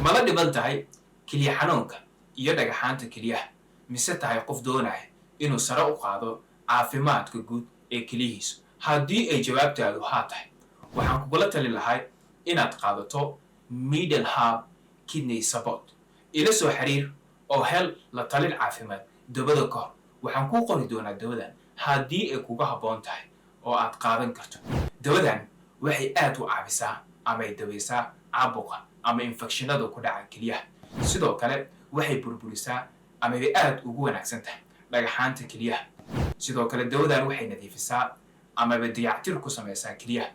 mala dhiban tahay keliya xanuunka iyo dhagaxaanta keliyaha mise tahay qof doonaya inuu sare u qaado caafimaadka guud ee keliyihiisa? haddii ay jawaabtaadu haa tahay, waxaan kugula talin lahay inaad qaadato Middle Hub Kidney Support. ila soo xiriir oo hel la talin caafimaad dabada ka hor. waxaan kuu qori doonaa dawadan haddii ay kuga habboon tahay oo aad qaadan karto. dawadan waxay aad u caawisaa ama ay daweysaa caabuqa ama infekshinada ku dhaca keliyaha. sidoo kale waxay burburisaa ama ay aad ugu wanaagsan tahay dhagaxaanta keliyaha. sidoo kale dawadan waxay nadiifisaa ama ay dayactir ku samaysaa keliyaha.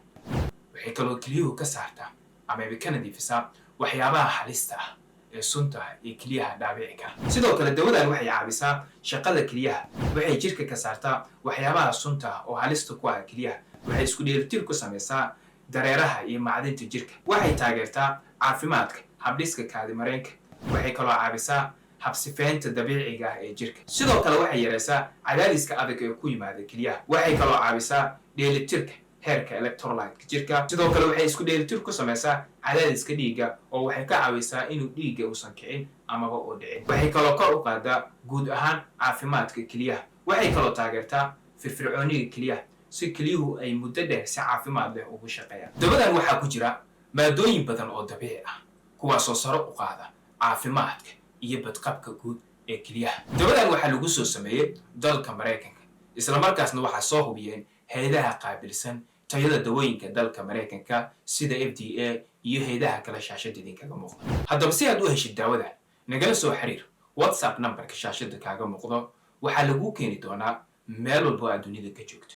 waxay kaloo keliyuhu ka saartaa ama ay ka nadiifisaa waxyaabaha halista ah ee sunta ee keliyaha dhaawici kara. sidoo kale dawadan waxay caawisaa shaqada keliyaha. waxay jirka ka saartaa waxyaabaha sunta oo halista ku ah keliyaha. waxay isku dheelitir ku samaysaa dareeraha iyo macdinta jirka. waxay taageertaa caafimaadka habdhiska kaadimareenka. waxay kaloo caawisaa habsifeynta dabiiciga ah ee jirka. sidoo kale waxay yareysaa cadaadiska adag ee ku yimaada keliyaha. waxay kaloo caawisaa dheelitirka heerka electrolyte jirka. sidoo kale waxay isku dheelitir ku samaysaa cadaadiska dhiigga oo waxay ka caawisaa inuu dhiigga uusan kicin amaba u dhicin. waxay kaloo kor u qaadaa guud ahaan caafimaadka keliyaha. waxay kaloo taageertaa firfircooniga keliyaha si keliyuhu ay muddo dheer si caafimaad leh ugu shaqeeyaan. dawadan waxaa ku jira maadooyin badan oo dabiici ah kuwaasoo sare u qaada caafimaadka iyo badqabka guud ee keliyaha. dawadan waxaa lagu soo sameeyey dalka Mareykanka, isla markaasna waxaa soo hubiyeen hay'adaha qaabilsan tayada dawooyinka dalka Mareykanka sida FDA iyo hay'adaha kala shaashada idinkaga muuqda. haddaba si aad u heshid daawadan, nagala soo xiriir WhatsApp numberka shaashada kaaga muuqdo. waxaa lagu keeni doonaa meel walbo aad dunida ka joogto.